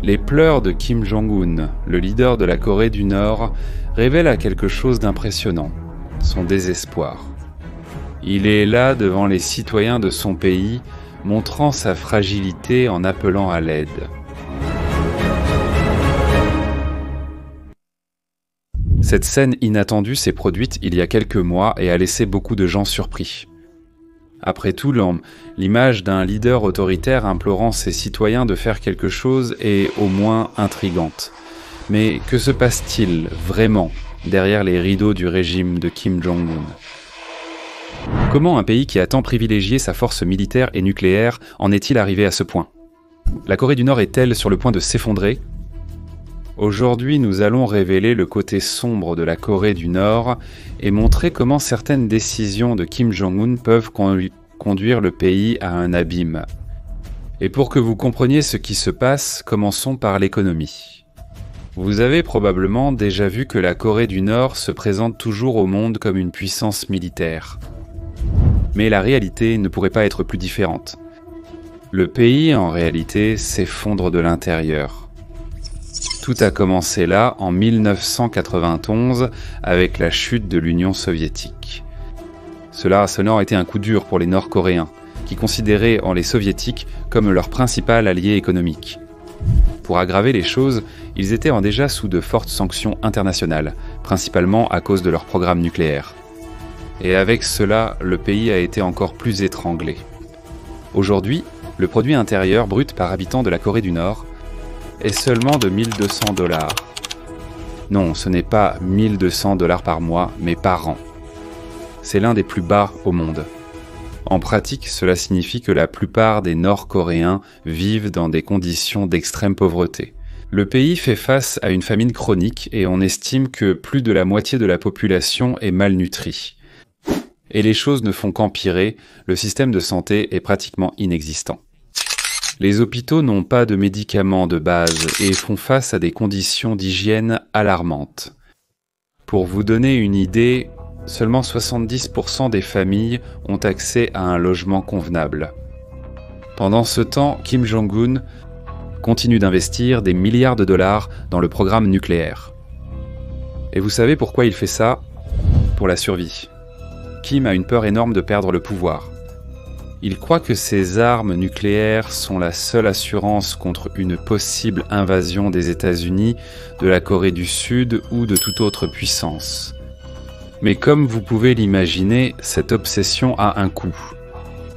Les pleurs de Kim Jong-un, le leader de la Corée du Nord, révèlent à quelque chose d'impressionnant, son désespoir. Il est là devant les citoyens de son pays, montrant sa fragilité en appelant à l'aide. Cette scène inattendue s'est produite il y a quelques mois et a laissé beaucoup de gens surpris. Après tout, l'image d'un leader autoritaire implorant ses citoyens de faire quelque chose est au moins intrigante. Mais que se passe-t-il vraiment derrière les rideaux du régime de Kim Jong-un ? Comment un pays qui a tant privilégié sa force militaire et nucléaire en est-il arrivé à ce point ? La Corée du Nord est-elle sur le point de s'effondrer ? Aujourd'hui, nous allons révéler le côté sombre de la Corée du Nord et montrer comment certaines décisions de Kim Jong-un peuvent conduire le pays à un abîme. Et pour que vous compreniez ce qui se passe, commençons par l'économie. Vous avez probablement déjà vu que la Corée du Nord se présente toujours au monde comme une puissance militaire. Mais la réalité ne pourrait pas être plus différente. Le pays, en réalité, s'effondre de l'intérieur. Tout a commencé là, en 1991, avec la chute de l'Union soviétique. Cela a sonné été un coup dur pour les Nord-Coréens, qui considéraient les Soviétiques comme leur principal allié économique. Pour aggraver les choses, ils étaient déjà sous de fortes sanctions internationales, principalement à cause de leur programme nucléaire. Et avec cela, le pays a été encore plus étranglé. Aujourd'hui, le produit intérieur brut par habitant de la Corée du Nord est seulement de $1 200. Non, ce n'est pas $1 200 par mois, mais par an. C'est l'un des plus bas au monde. En pratique, cela signifie que la plupart des Nord-Coréens vivent dans des conditions d'extrême pauvreté. Le pays fait face à une famine chronique et on estime que plus de la moitié de la population est malnutrie. Et les choses ne font qu'empirer, le système de santé est pratiquement inexistant. Les hôpitaux n'ont pas de médicaments de base et font face à des conditions d'hygiène alarmantes. Pour vous donner une idée, seulement 70% des familles ont accès à un logement convenable. Pendant ce temps, Kim Jong-un continue d'investir des milliards de dollars dans le programme nucléaire. Et vous savez pourquoi il fait ça ? Pour la survie. Kim a une peur énorme de perdre le pouvoir. Il croit que ces armes nucléaires sont la seule assurance contre une possible invasion des États-Unis, de la Corée du Sud ou de toute autre puissance. Mais comme vous pouvez l'imaginer, cette obsession a un coût.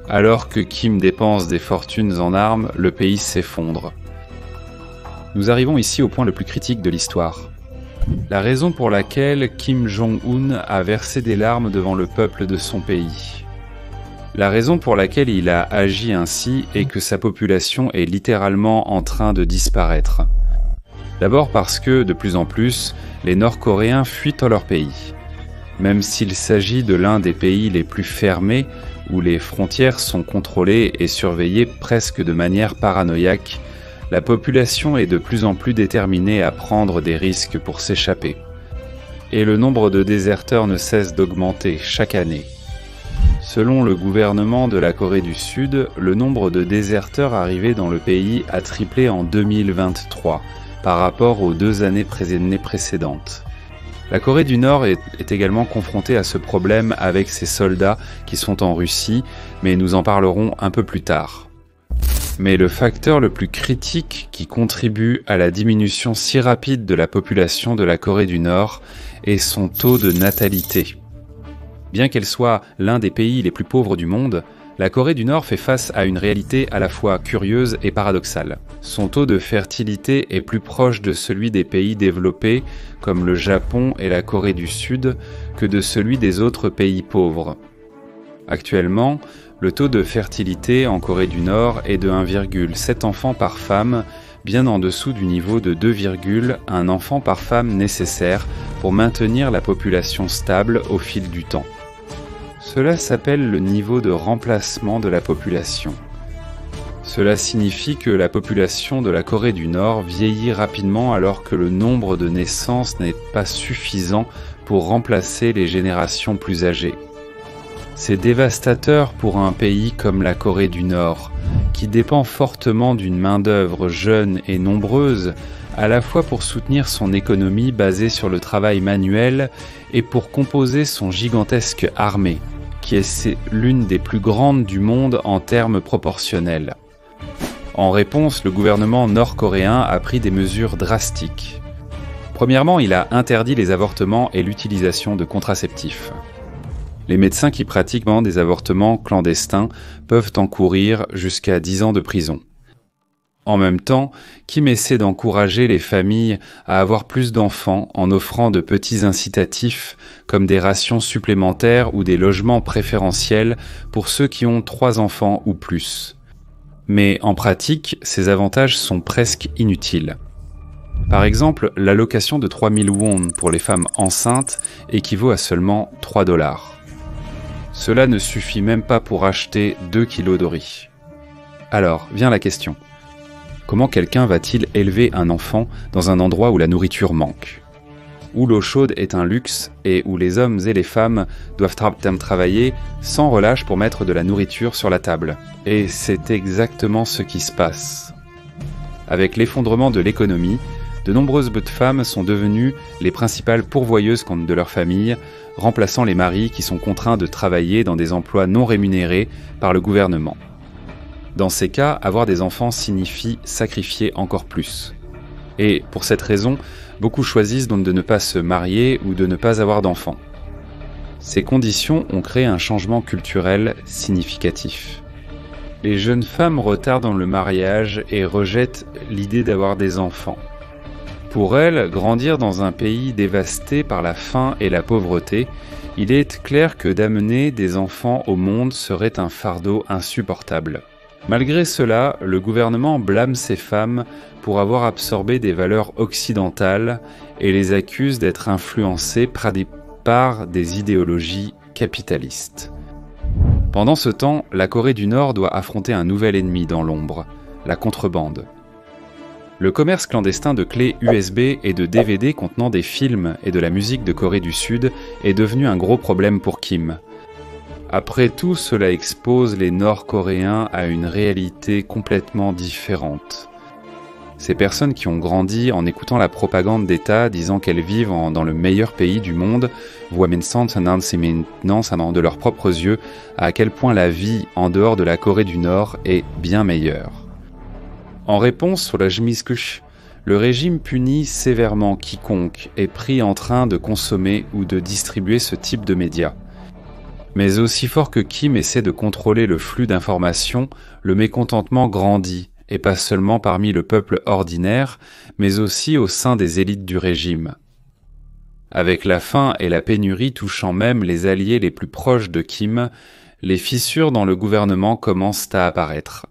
Alors que Kim dépense des fortunes en armes, le pays s'effondre. Nous arrivons ici au point le plus critique de l'histoire. La raison pour laquelle Kim Jong-un a versé des larmes devant le peuple de son pays. La raison pour laquelle il a agi ainsi est que sa population est littéralement en train de disparaître. D'abord parce que, de plus en plus, les Nord-Coréens fuient dans leur pays. Même s'il s'agit de l'un des pays les plus fermés, où les frontières sont contrôlées et surveillées presque de manière paranoïaque, la population est de plus en plus déterminée à prendre des risques pour s'échapper. Et le nombre de déserteurs ne cesse d'augmenter chaque année. Selon le gouvernement de la Corée du Sud, le nombre de déserteurs arrivés dans le pays a triplé en 2023 par rapport aux 2 années précédentes. La Corée du Nord est également confrontée à ce problème avec ses soldats qui sont en Russie, mais nous en parlerons un peu plus tard. Mais le facteur le plus critique qui contribue à la diminution si rapide de la population de la Corée du Nord est son taux de natalité. Bien qu'elle soit l'un des pays les plus pauvres du monde, la Corée du Nord fait face à une réalité à la fois curieuse et paradoxale. Son taux de fertilité est plus proche de celui des pays développés, comme le Japon et la Corée du Sud, que de celui des autres pays pauvres. Actuellement, le taux de fertilité en Corée du Nord est de 1,7 enfants par femme, bien en dessous du niveau de 2,1 enfants par femme nécessaire pour maintenir la population stable au fil du temps. Cela s'appelle le niveau de remplacement de la population. Cela signifie que la population de la Corée du Nord vieillit rapidement alors que le nombre de naissances n'est pas suffisant pour remplacer les générations plus âgées. C'est dévastateur pour un pays comme la Corée du Nord, qui dépend fortement d'une main-d'œuvre jeune et nombreuse, à la fois pour soutenir son économie basée sur le travail manuel et pour composer son gigantesque armée, qui est l'une des plus grandes du monde en termes proportionnels. En réponse, le gouvernement nord-coréen a pris des mesures drastiques. Premièrement, il a interdit les avortements et l'utilisation de contraceptifs. Les médecins qui pratiquent des avortements clandestins peuvent encourir jusqu'à 10 ans de prison. En même temps, Kim essaie d'encourager les familles à avoir plus d'enfants en offrant de petits incitatifs comme des rations supplémentaires ou des logements préférentiels pour ceux qui ont 3 enfants ou plus. Mais en pratique, ces avantages sont presque inutiles. Par exemple, l'allocation de 3000 won pour les femmes enceintes équivaut à seulement 3 $. Cela ne suffit même pas pour acheter 2 kilos de riz. Alors, vient la question. Comment quelqu'un va-t-il élever un enfant dans un endroit où la nourriture manque, où l'eau chaude est un luxe et où les hommes et les femmes doivent travailler sans relâche pour mettre de la nourriture sur la table? Et c'est exactement ce qui se passe. Avec l'effondrement de l'économie, de nombreuses femmes sont devenues les principales pourvoyeuses de leur famille, remplaçant les maris qui sont contraints de travailler dans des emplois non rémunérés par le gouvernement. Dans ces cas, avoir des enfants signifie sacrifier encore plus. Et pour cette raison, beaucoup choisissent donc de ne pas se marier ou de ne pas avoir d'enfants. Ces conditions ont créé un changement culturel significatif. Les jeunes femmes retardent le mariage et rejettent l'idée d'avoir des enfants. Pour elles, grandir dans un pays dévasté par la faim et la pauvreté, il est clair que d'amener des enfants au monde serait un fardeau insupportable. Malgré cela, le gouvernement blâme ces femmes pour avoir absorbé des valeurs occidentales et les accuse d'être influencées par des idéologies capitalistes. Pendant ce temps, la Corée du Nord doit affronter un nouvel ennemi dans l'ombre, la contrebande. Le commerce clandestin de clés USB et de DVD contenant des films et de la musique de Corée du Sud est devenu un gros problème pour Kim. Après tout, cela expose les Nord-Coréens à une réalité complètement différente. Ces personnes qui ont grandi en écoutant la propagande d'État disant qu'elles vivent dans le meilleur pays du monde voient maintenant de leurs propres yeux à quel point la vie en dehors de la Corée du Nord est bien meilleure. En réponse sur la Jmiskush, le régime punit sévèrement quiconque est pris en train de consommer ou de distribuer ce type de médias. Mais aussi fort que Kim essaie de contrôler le flux d'informations, le mécontentement grandit, et pas seulement parmi le peuple ordinaire, mais aussi au sein des élites du régime. Avec la faim et la pénurie touchant même les alliés les plus proches de Kim, les fissures dans le gouvernement commencent à apparaître.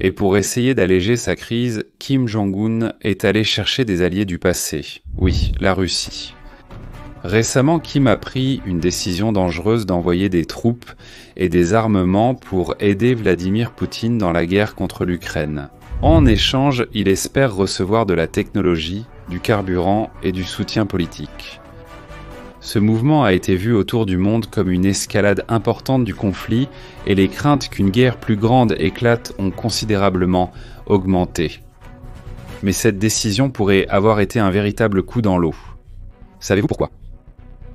Et pour essayer d'alléger sa crise, Kim Jong-un est allé chercher des alliés du passé, oui, la Russie. Récemment, Kim a pris une décision dangereuse d'envoyer des troupes et des armements pour aider Vladimir Poutine dans la guerre contre l'Ukraine. En échange, il espère recevoir de la technologie, du carburant et du soutien politique. Ce mouvement a été vu autour du monde comme une escalade importante du conflit et les craintes qu'une guerre plus grande éclate ont considérablement augmenté. Mais cette décision pourrait avoir été un véritable coup dans l'eau. Savez-vous pourquoi ?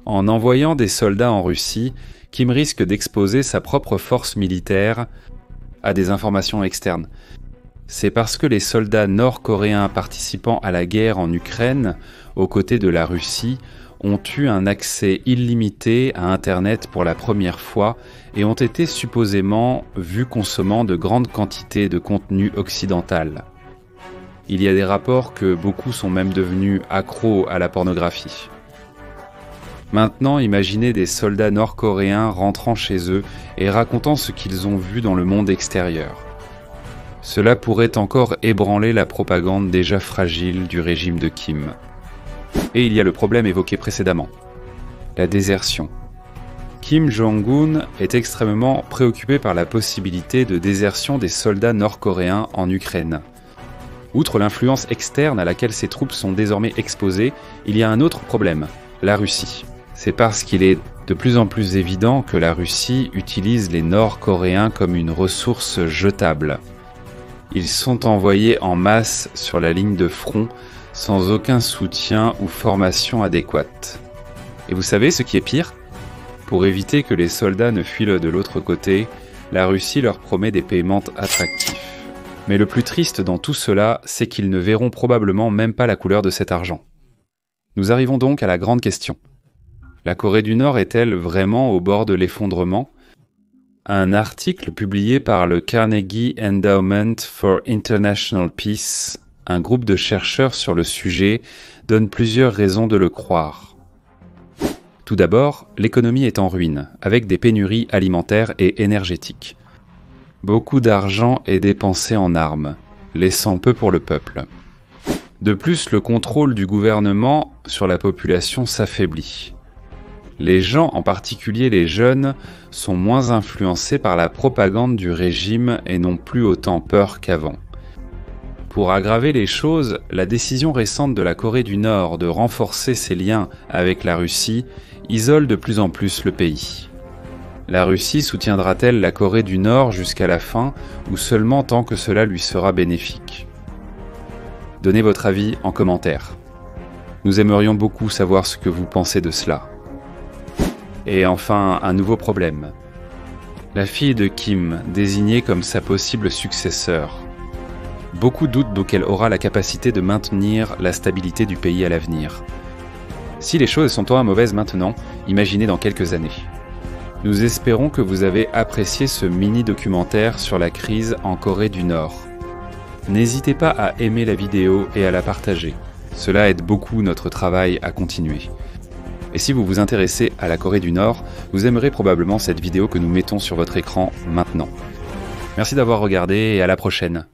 En envoyant des soldats en Russie, Kim risque d'exposer sa propre force militaire à des informations externes. C'est parce que les soldats nord-coréens participant à la guerre en Ukraine, aux côtés de la Russie, ont eu un accès illimité à Internet pour la première fois et ont été supposément vus consommant de grandes quantités de contenu occidental. Il y a des rapports que beaucoup sont même devenus accros à la pornographie. Maintenant, imaginez des soldats nord-coréens rentrant chez eux et racontant ce qu'ils ont vu dans le monde extérieur. Cela pourrait encore ébranler la propagande déjà fragile du régime de Kim. Et il y a le problème évoqué précédemment, la désertion. Kim Jong-un est extrêmement préoccupé par la possibilité de désertion des soldats nord-coréens en Ukraine. Outre l'influence externe à laquelle ces troupes sont désormais exposées, il y a un autre problème, la Russie. C'est parce qu'il est de plus en plus évident que la Russie utilise les Nord-Coréens comme une ressource jetable. Ils sont envoyés en masse sur la ligne de front sans aucun soutien ou formation adéquate. Et vous savez ce qui est pire ? Pour éviter que les soldats ne fuient de l'autre côté, la Russie leur promet des paiements attractifs. Mais le plus triste dans tout cela, c'est qu'ils ne verront probablement même pas la couleur de cet argent. Nous arrivons donc à la grande question. La Corée du Nord est-elle vraiment au bord de l'effondrement ? Un article publié par le Carnegie Endowment for International Peace, un groupe de chercheurs sur le sujet, donne plusieurs raisons de le croire. Tout d'abord, l'économie est en ruine, avec des pénuries alimentaires et énergétiques. Beaucoup d'argent est dépensé en armes, laissant peu pour le peuple. De plus, le contrôle du gouvernement sur la population s'affaiblit. Les gens, en particulier les jeunes, sont moins influencés par la propagande du régime et n'ont plus autant peur qu'avant. Pour aggraver les choses, la décision récente de la Corée du Nord de renforcer ses liens avec la Russie isole de plus en plus le pays. La Russie soutiendra-t-elle la Corée du Nord jusqu'à la fin ou seulement tant que cela lui sera bénéfique ? Donnez votre avis en commentaire. Nous aimerions beaucoup savoir ce que vous pensez de cela. Et enfin, un nouveau problème. La fille de Kim, désignée comme sa possible successeur. Beaucoup doutent donc qu'elle aura la capacité de maintenir la stabilité du pays à l'avenir. Si les choses sont moins mauvaises maintenant, imaginez dans quelques années. Nous espérons que vous avez apprécié ce mini-documentaire sur la crise en Corée du Nord. N'hésitez pas à aimer la vidéo et à la partager. Cela aide beaucoup notre travail à continuer. Et si vous vous intéressez à la Corée du Nord, vous aimerez probablement cette vidéo que nous mettons sur votre écran maintenant. Merci d'avoir regardé et à la prochaine.